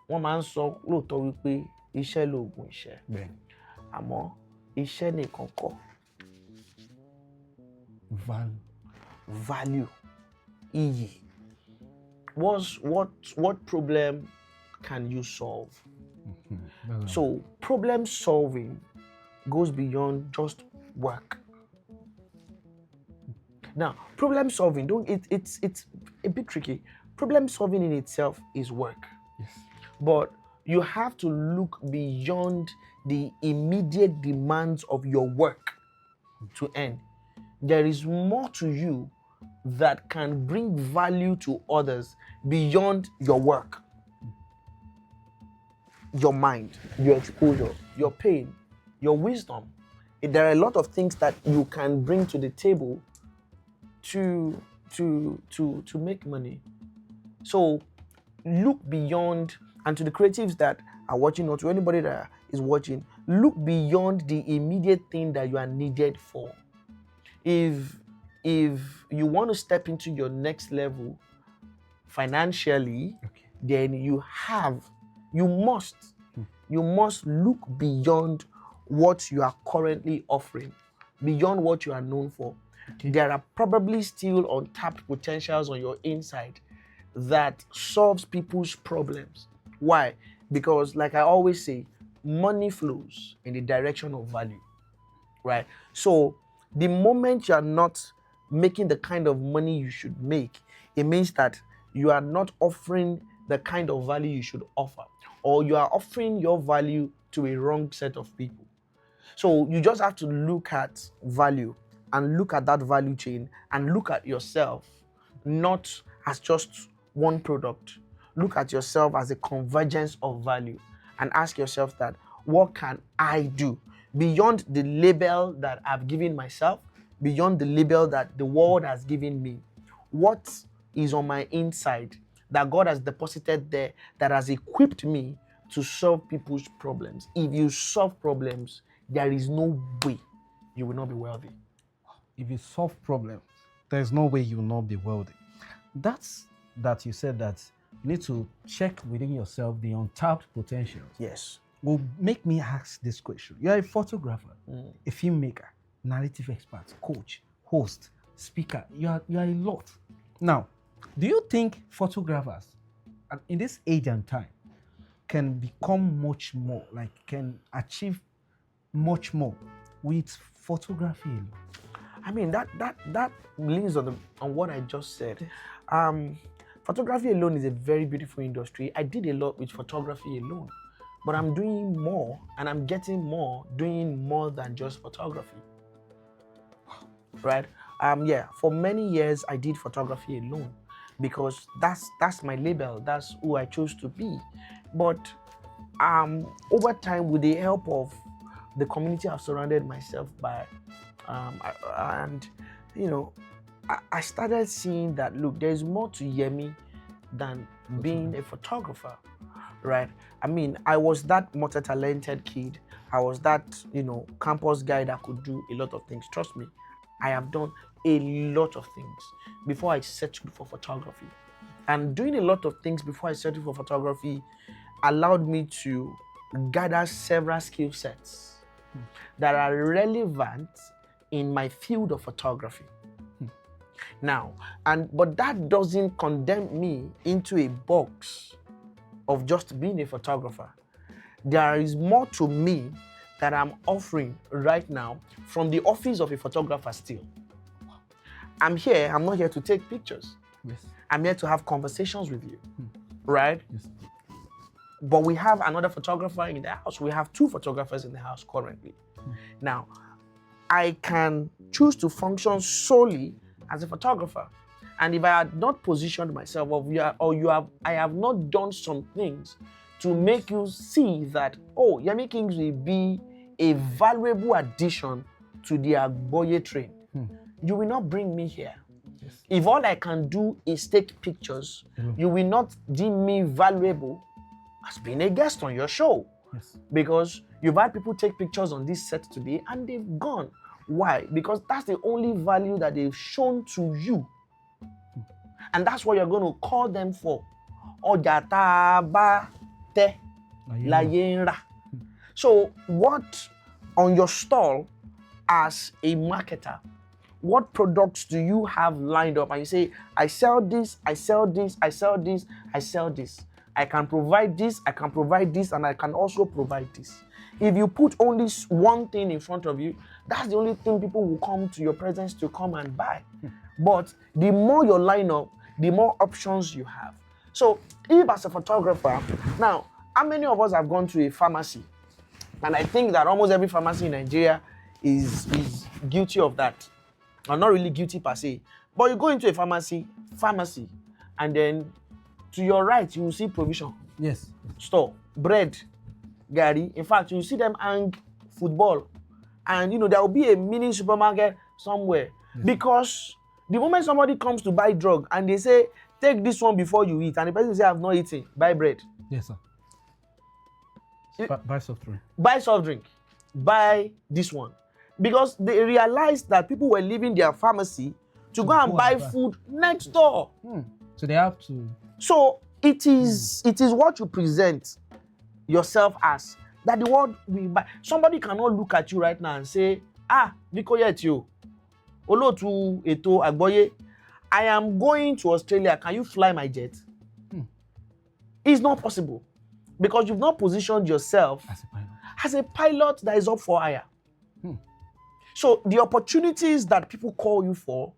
Wọ́n máa ń sọ lóòótọ́ wípé iṣẹ́ lóògùn iṣẹ́. Àmọ́ iṣẹ́ nìkan kọ́. Value. Iyì. What problem can you solve? So problem solving goes beyond just work. Now, problem solving, it's a bit tricky. Problem solving in itself is work. Yes. But you have to look beyond the immediate demands of your work to end. There is more to you that can bring value to others beyond your work. Your mind, your exposure, your pain, your wisdom. There are a lot of things that you can bring to the table to make money. So look beyond, and to the creatives that are watching, or to anybody that is watching, look beyond the immediate thing that you are needed for. If you want to step into your next level financially, then you must look beyond what you are currently offering, beyond what you are known for. There are probably still untapped potentials on your inside that solves people's problems. Why? Because, like I always say, money flows in the direction of value, right? So the moment you are not making the kind of money you should make, it means that you are not offering the kind of value you should offer, or you are offering your value to a wrong set of people. So you just have to look at value and look at that value chain and look at yourself not as just one product. Look at yourself as a convergence of value and ask yourself that, what can I do beyond the label that I've given myself, beyond the label that the world has given me? What is on my inside that God has deposited there that has equipped me to solve people's problems? If you solve problems, there is no way you will not be wealthy. If you solve problems, there's no way you will not be wealthy. That you said that you need to check within yourself the untapped potentials. Yes. Will make me ask this question. You are a photographer, a filmmaker, narrative expert, coach, host, speaker. You are a lot. Now, do you think photographers in this age and time can become much more, like can achieve much more with photography alone? I mean, that leans on what I just said. Photography alone is a very beautiful industry. I did a lot with photography alone, but I'm doing more and I'm getting more doing more than just photography. Right? For many years I did photography alone because that's my label. That's who I chose to be. But over time, with the help of the community I've surrounded myself by, I started seeing that, look, there's more to Yemi than being a photographer, right? I mean, I was that multi-talented kid. I was that, campus guy that could do a lot of things. Trust me, I have done a lot of things before I settled for photography. And doing a lot of things before I settled for photography allowed me to gather several skill sets that are relevant in my field of photography. Now, but that doesn't condemn me into a box of just being a photographer. There is more to me that I'm offering right now from the office of a photographer still. I'm not here to take pictures. Yes. I'm here to have conversations with you, right? Yes. But we have another photographer in the house. We have two photographers in the house currently. Now, I can choose to function solely as a photographer. And if I had not positioned myself, I have not done some things to make you see that, Yemi Kings will be a valuable addition to the Agboye train, you will not bring me here. Yes. If all I can do is take pictures, you will not deem me valuable as being a guest on your show. Yes. Because you've had people take pictures on this set today and they've gone. Why? Because that's the only value that they've shown to you. And that's what you're going to call them for. Ọjà tá a bá tẹ́ láyé ń rà. So what on your stall as a marketer, what products do you have lined up? And you say, I sell this, I sell this, I sell this, I sell this. I can provide this, I can provide this, and I can also provide this. If you put only one thing in front of you, that's the only thing people will come to your presence to come and buy. But the more your lineup, the more options you have. So if as a photographer, now, how many of us have gone to a pharmacy? And I think that almost every pharmacy in Nigeria is guilty of that. Or not really guilty per se. But you go into a pharmacy, and then to your right, you will see provision. Yes. Store, bread, gari. In fact, you see them hang football. And there will be a mini supermarket somewhere. Yes. Because the moment somebody comes to buy drug and they say, take this one before you eat, and the person say, I've not eaten, buy bread. Yes, sir. Buy soft drink. Buy soft drink. Buy this one. Because they realized that people were leaving their pharmacy to go and buy food next door. So they have to. So it is what you present yourself as that the world will buy. Somebody cannot look at you right now and say, Nikoyetio, Olotu Eto Agboye, I am going to Australia. Can you fly my jet? It's not possible. Because you've not positioned yourself as a pilot that is up for hire. So the opportunities that people call you for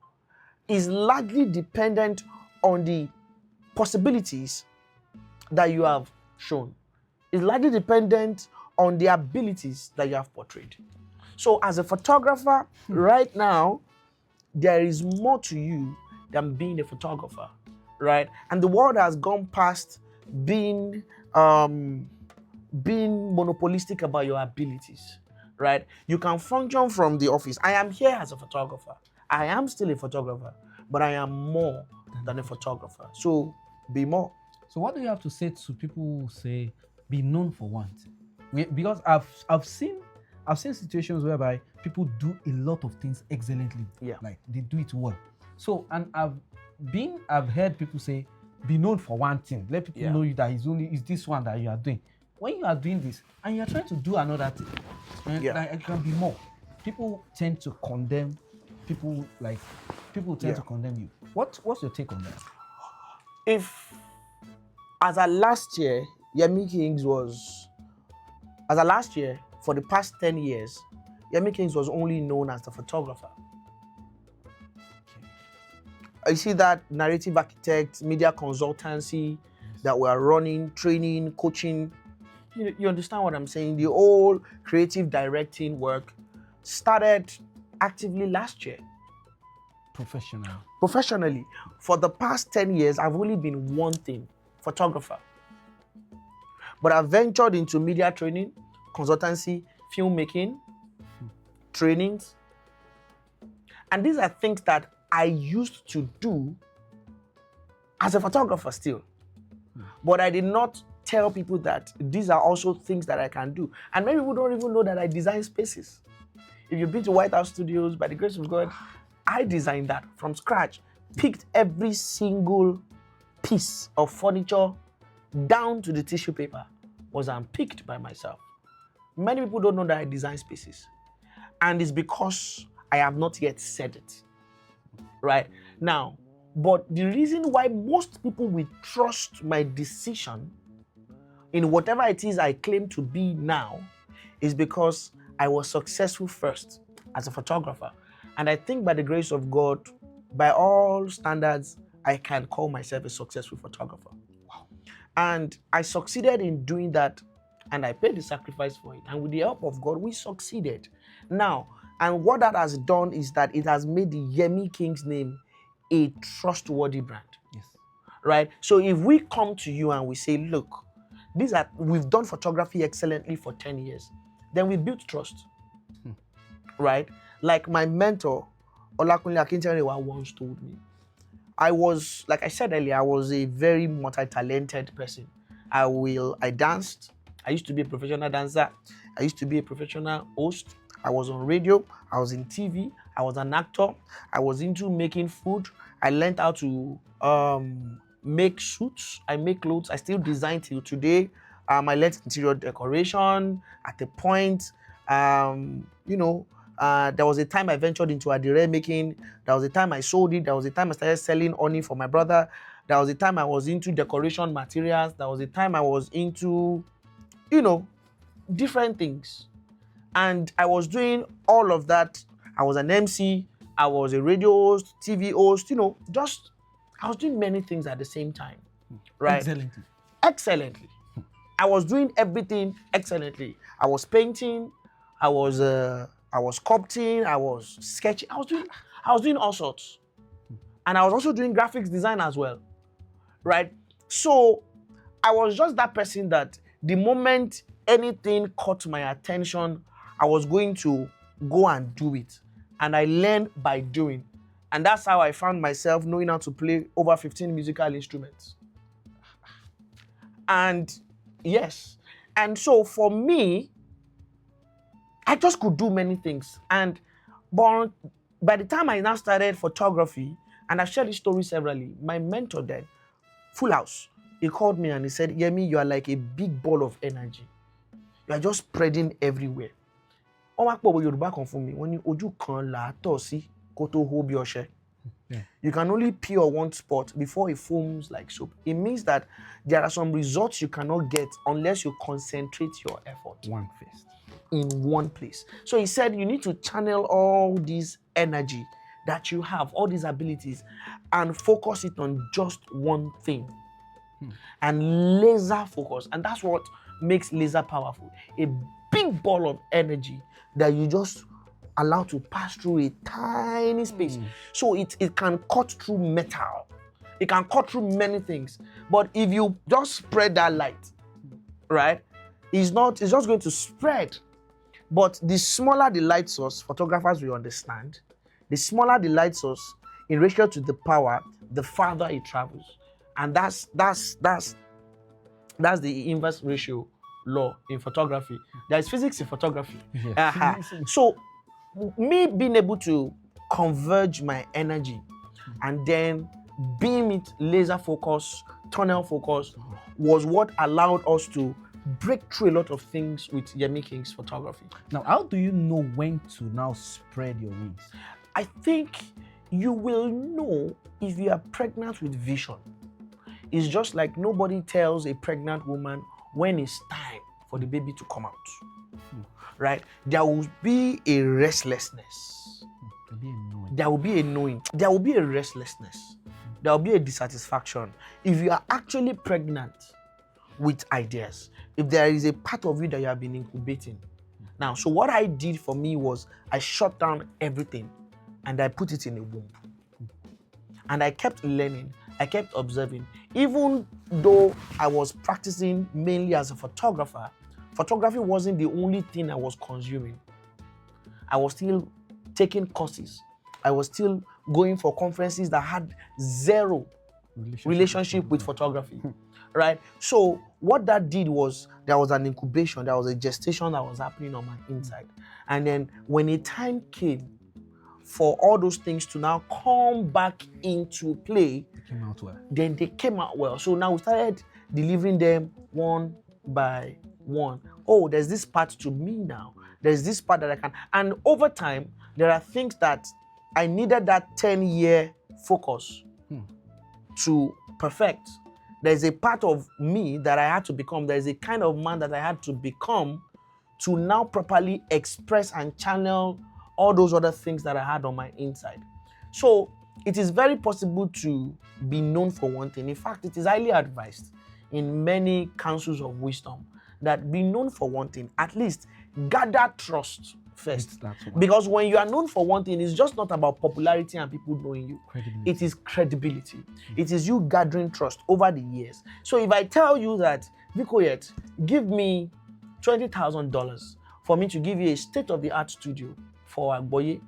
is largely dependent on the possibilities that you have shown. It's largely dependent on the abilities that you have portrayed. So as a photographer, right now, there is more to you than being a photographer, right? And the world has gone past being monopolistic about your abilities, right? You can function from the office. I am here as a photographer. I am still a photographer, but I am more than a photographer. So be more. So what do you have to say to people who say, be known for one thing? Because I've seen situations whereby people do a lot of things excellently. Yeah. Like they do it well. So, and I've heard people say, be known for one thing. Let people know you that it's this one that you are doing. When you are doing this and you are trying to do another thing, like it can be more. People tend to condemn. People tend to condemn you. What's your take on that? If as a last year, Yemi Kings for the past 10 years, Yemi Kings was only known as the photographer. I see that narrative architect, media consultancy that we're running, training, coaching. You understand what I'm saying? The whole creative directing work started actively last year. Professionally. For the past 10 years, I've only been one thing, photographer. But I've ventured into media training, consultancy, filmmaking, trainings. And these are things that I used to do as a photographer still. But I did not tell people that these are also things that I can do. And many people don't even know that I design spaces. If you've been to White House Studios, by the grace of God, I designed that from scratch, picked every single piece of furniture down to the tissue paper was unpicked by myself. Many people don't know that I design spaces. And it's because I have not yet said it. Right? Now, but the reason why most people will trust my decision in whatever it is I claim to be now is because I was successful first as a photographer. And I think by the grace of God, by all standards, I can call myself a successful photographer. Wow. And I succeeded in doing that, and I paid the sacrifice for it. And with the help of God, we succeeded. Now, and what that has done is that it has made the Yemi Kings name a trustworthy brand. Yes. Right? So if we come to you and we say, look, we've done photography excellently for 10 years, then we built trust. Right? Like my mentor, Olakunle Akinterewa, once told me, like I said earlier, I was a very multi-talented person. I danced. I used to be a professional dancer. I used to be a professional host. I was on radio, I was in TV, I was an actor, I was into making food. I learned how to make suits, I make clothes, I still design till today. I learned interior decoration at a point. There was a time I ventured into adire making. There was a time I sold it. There was a time I started selling honey for my brother. There was a time I was into decoration materials. There was a time I was into, different things. And I was doing all of that. I was an MC. I was a radio host, TV host, I was doing many things at the same time, right? Excellently. I was doing everything excellently. I was painting. I was sculpting. I was sketching. I was doing all sorts. And I was also doing graphics design as well, right? So I was just that person that the moment anything caught my attention, I was going to go and do it. And I learned by doing. And that's how I found myself knowing how to play over 15 musical instruments. And yes. And so for me, I just could do many things. But by the time I now started photography, and I've shared this story severally, my mentor then, Full House, he called me and he said, Yemi, you are like a big ball of energy. You are just spreading everywhere. Yoruba kan fún mi, wọ́n ní ojú kan là á tọ̀ sí kó tó hó bí ọṣẹ. You can only peel one spot before it foams like soap. It means that there are some results you cannot get unless you concentrate your effort. In one place. So he said you need to channel all this energy that you have, all these abilities, and focus it on just one thing. And laser focus. And that's what makes laser powerful. A big ball of energy that you just allow to pass through a tiny space. So it can cut through metal. It can cut through many things. But if you just spread that light, right, it's just going to spread. But the smaller the light source, photographers will understand, the smaller the light source in ratio to the power, the farther it travels. And that's the inverse ratio law in photography. There is physics in photography. So me being able to converge my energy and then beam it laser focus, tunnel focus was what allowed us to break through a lot of things with Yemi Kings photography. Now, how do you know when to now spread your wings? I think you will know if you are pregnant with vision. It's just like nobody tells a pregnant woman when it's time for the baby to come out, right? There will be a restlessness. There will be a knowing. There will be a restlessness. There will be a dissatisfaction. If you are actually pregnant with ideas, if there is a part of you that you have been incubating. Now, so what I did for me was I shut down everything and I put it in a womb. And I kept learning. I kept observing. Even though I was practicing mainly as a photographer, photography wasn't the only thing I was consuming. I was still taking courses. I was still going for conferences that had zero relationship with photography, right? So what that did was there was an incubation, there was a gestation that was happening on my inside. And then when a time came for all those things to now come back into play, then they came out well. So now we started delivering them one by one. Oh, there's this part to me now. There's this part that I can. And over time, there are things that I needed that 10-year focus to perfect. There's a part of me that I had to become. There's a kind of man that I had to become to now properly express and channel all those other things that I had on my inside. So it is very possible to be known for one thing. In fact, it is highly advised in many councils of wisdom that be known for one thing, at least gather trust first. Because when you are known for one thing, it's just not about popularity and people knowing you. It is credibility. It is you gathering trust over the years. So if I tell you that, Vikoyet, give me $20,000 for me to give you a state-of-the-art studio for Agboye,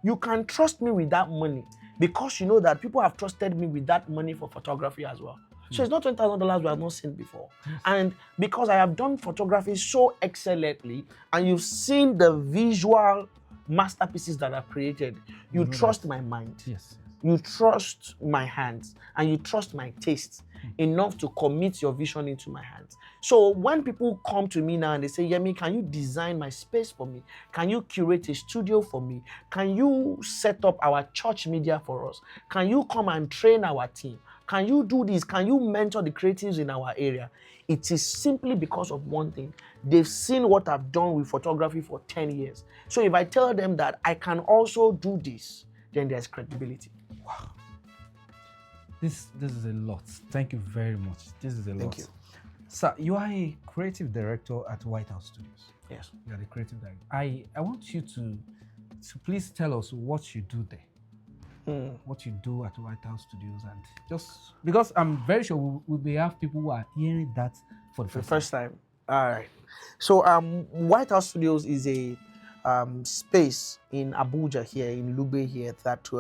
you can trust me with that money because you know that people have trusted me with that money for photography as well. So it's not $20,000 we have not seen before. And because I have done photography so excellently, and you've seen the visual masterpieces that I've created, you trust my mind. Yes. You trust my hands, and you trust my taste enough to commit your vision into my hands. So when people come to me now and they say, Yemi, can you design my space for me? Can you curate a studio for me? Can you set up our church media for us? Can you come and train our team? Can you do this? Can you mentor the creatives in our area? It is simply because of one thing. They've seen what I've done with photography for 10 years. So if I tell them that I can also do this, then there's credibility. Wow. This is a lot. Thank you very much. This is a lot. Thank you. Sir, you are a creative director at White House Studios. Yes. You are the creative director. I want you to please tell us what you do there. What you do at White House Studios, and just because I'm very sure we have people who are hearing that for the first time. All right. So White House Studios is a space in Abuja here, in Lugbe here, that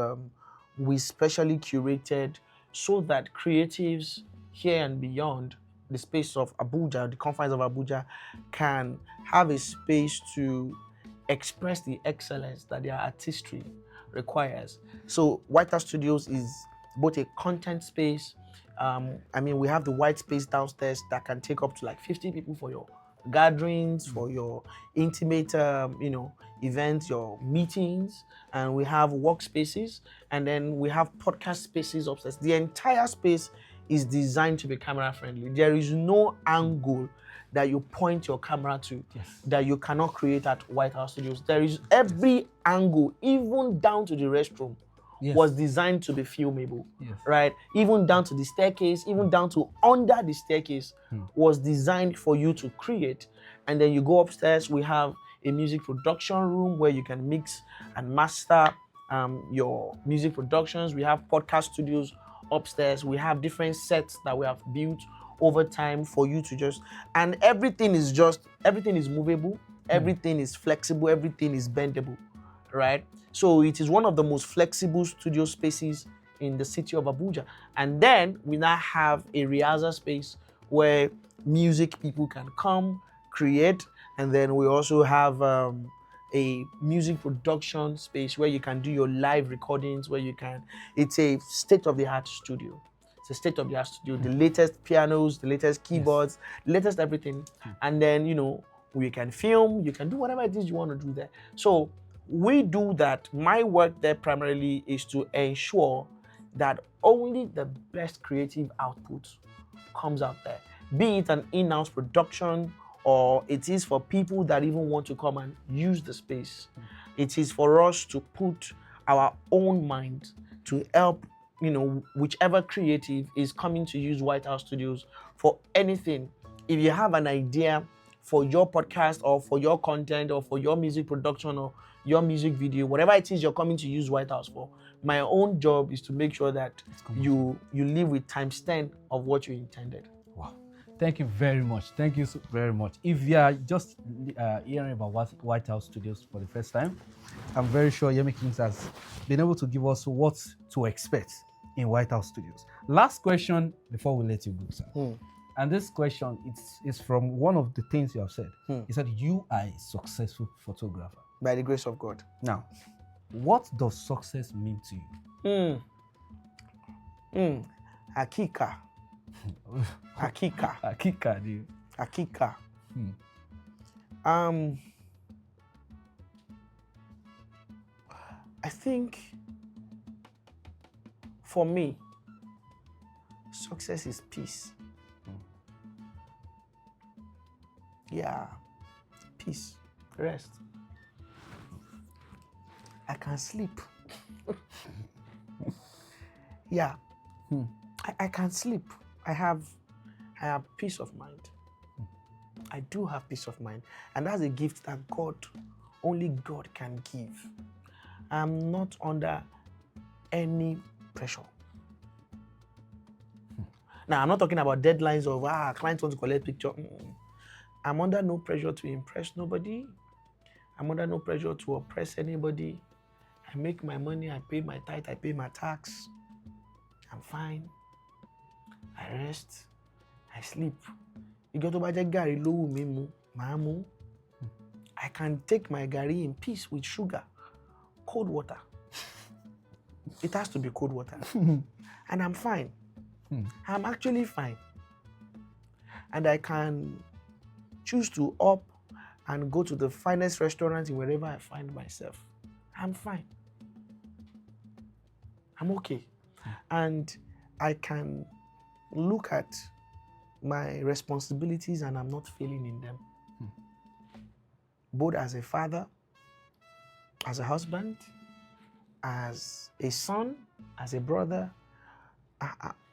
we specially curated so that creatives here and beyond the space of Abuja, the confines of Abuja, can have a space to express the excellence that their artistry requires. So White House Studios is both a content space. We have the white space downstairs that can take up to like 50 people for your gatherings, for your intimate, events, your meetings, and we have workspaces, and then we have podcast spaces upstairs. The entire space is designed to be camera friendly. There is no angle that you point your camera to that you cannot create at White House Studios. There is every angle, even down to the restroom, was designed to be filmable, right? Even down to the staircase, even down to under the staircase was designed for you to create. And then you go upstairs, we have a music production room where you can mix and master your music productions. We have podcast studios upstairs. We have different sets that we have built over time for you to just, and everything is movable, everything is flexible, everything is bendable, right? So it is one of the most flexible studio spaces in the city of Abuja. And then we now have a rehearsal space where music people can come, create, and then we also have a music production space where you can do your live recordings, it's a state-of-the-art studio. It's a state-of-the-art studio, the latest pianos, the latest keyboards, the latest everything. And then, you can film, you can do whatever it is you want to do there. So we do that. My work there primarily is to ensure that only the best creative output comes out there, be it an in-house production, or it is for people that even want to come and use the space. It is for us to put our own mind to help, whichever creative is coming to use White House Studios for anything. If you have an idea for your podcast or for your content or for your music production or your music video, whatever it is you're coming to use White House for, my own job is to make sure that you live with times 10 of what you intended. Wow. Thank you very much. Thank you so very much. If you are just hearing about White House Studios for the first time, I'm very sure Yemi Kings has been able to give us what to expect in White House Studios. Last question before we let you go, sir. And this question is from one of the things you have said. You said you are a successful photographer. By the grace of God. Now, what does success mean to you? Hakika. Hakika. Akika, dude. Hakika. I think for me, success is peace. Yeah, peace, rest. I can sleep. Yeah, I can sleep. I have peace of mind. I do have peace of mind, and that's a gift that only God can give. I'm not under any pressure. Now, I'm not talking about deadlines of clients want to collect picture. I'm under no pressure to impress nobody. I'm under no pressure to oppress anybody. I make my money, I pay my tithe, I pay my tax. I'm fine. I rest, I sleep. Ìjọ́ tó bá jẹ́ gàrí ló wù mí mu, màá mu. I can take my gàrí in peace with sugar, cold water. It has to be cold water. And I'm fine. I'm actually fine. And I can choose to up and go to the finest restaurant in wherever I find myself. I'm fine. I'm okay. And I can look at my responsibilities and I'm not failing in them. Both as a father, as a husband, as a son, as a brother,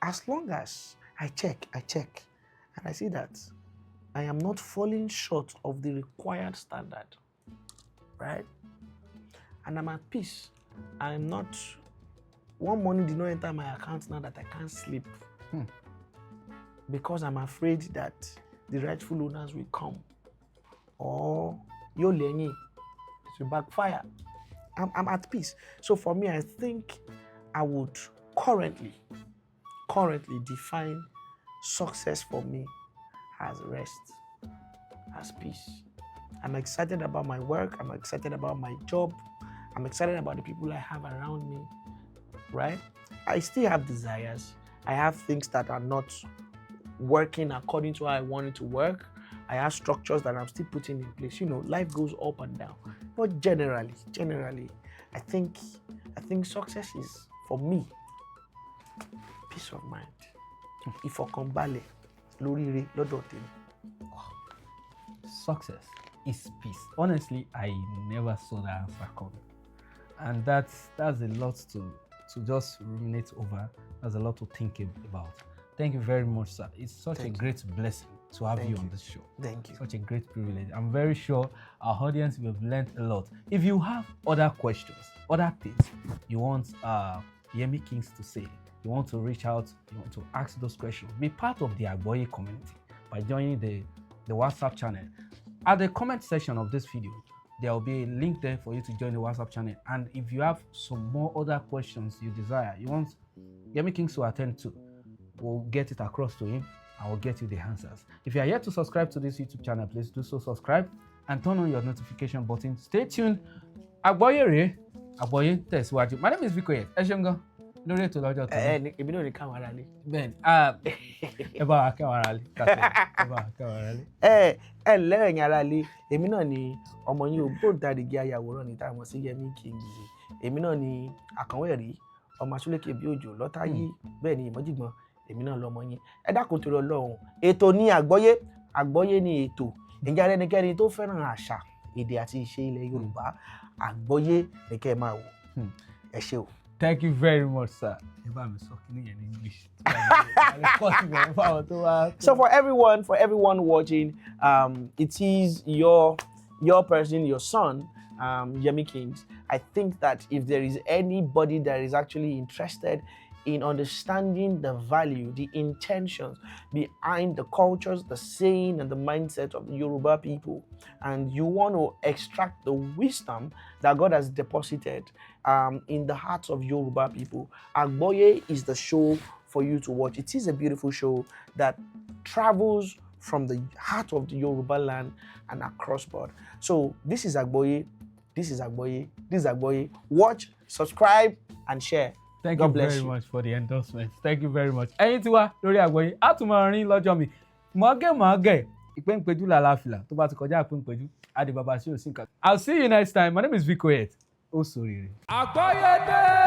as long as I check, and I see that I am not falling short of the required standard, right? And I'm at peace. I'm not, one money did not enter my account now that I can't sleep. Because I'm afraid that the rightful owners will come. Or you're learning, it will backfire. I'm at peace. So for me, I think I would currently define success for me as rest, as peace. I'm excited about my work. I'm excited about my job. I'm excited about the people I have around me, right? I still have desires. I have things that are not working according to how I want it to work. I have structures that I'm still putting in place. You know, life goes up and down. But generally, I think success is, for me, peace of mind. Ìfọ̀kànbalẹ̀ lóríire lọ́dọ̀ tèmi. Success is peace. Honestly, I never saw that answer coming. And that's a lot to just ruminate over. That's a lot to think about. Thank you very much, sir. It's such a great blessing to have you on this show. Thank you. Such a great privilege. I'm very sure our audience will have learned a lot. If you have other questions, other things you want Yemi Kings to say, you want to reach out, you want to ask those questions, be part of the Agboye community by joining the WhatsApp channel. At the comment section of this video, there will be a link there for you to join the WhatsApp channel. And if you have some more other questions you desire, you want Yemi Kings to attend to, we'll get it across to him. I will get you the answers. If you are yet to subscribe to this YouTube channel, please do so, subscribe and turn on your notification button. Stay tuned. Agboye tẹ̀síwájú. My name is Vikoyet. Ẹ ṣeun gan lórí ètò lọ́jọ́ tó. Èmi náà ní káwọn ará lé. Bẹ́ẹ̀ni, ẹ bá wa káwọn ará lé. Ẹ bá wa káwọn ará lé. Ẹ lẹ́yìn ará lé, èmi náà ni ọmọ yín ògbóǹtarìgì ayàwòrán ní táwọn sí Yemi Kings. Èmi náà ni àkànwé ẹ̀rí, ọmọ asúlékè bí òjò lọ́tà yìí, bẹ́ẹ̀ ni ìmọ̀jìgbọ́n. Èmi náà lọmọ yín. Ẹ dákun torí Ọlọ́run. Ètò ní Agboye, Agboye ní ètò. Ǹjẹ́ ẹnikẹ́ni tó fẹ́ràn àṣà, èdè àti ìṣe ilẹ̀ Yorùbá, Agboye ní kẹ́ máa wò. Ẹ ṣé o. Thank you very much, sir. Ẹ bá mi sọ kíní yẹn ní English. So for everyone watching, it is your person, your son, Yemi Kings. I think that if there is anybody that is actually interested in understanding the value, the intentions behind the cultures, the saying, and the mindset of the Yoruba people, and you want to extract the wisdom that God has deposited in the hearts of Yoruba people, Agboye is the show for you to watch. It is a beautiful show that travels from the heart of the Yoruba land and across board. So this is Agboye. This is Agboye. This is Agboye. Watch, subscribe, and share. Thank you very much for the endorsement. Thank you very much. Ẹ̀yin tí wá lórí Agboye, a tún máa rìn lọ́jọ́ mi. Mọ̀ọ́gẹ̀ ìpéǹpéjú làlàáfìlà tó bá ti kọjá ìpéǹpéjú, adé bàbá sí òsín kan. I'll see you next time. My name is Vikoyet. Ó sòrìrì. Agboye dé.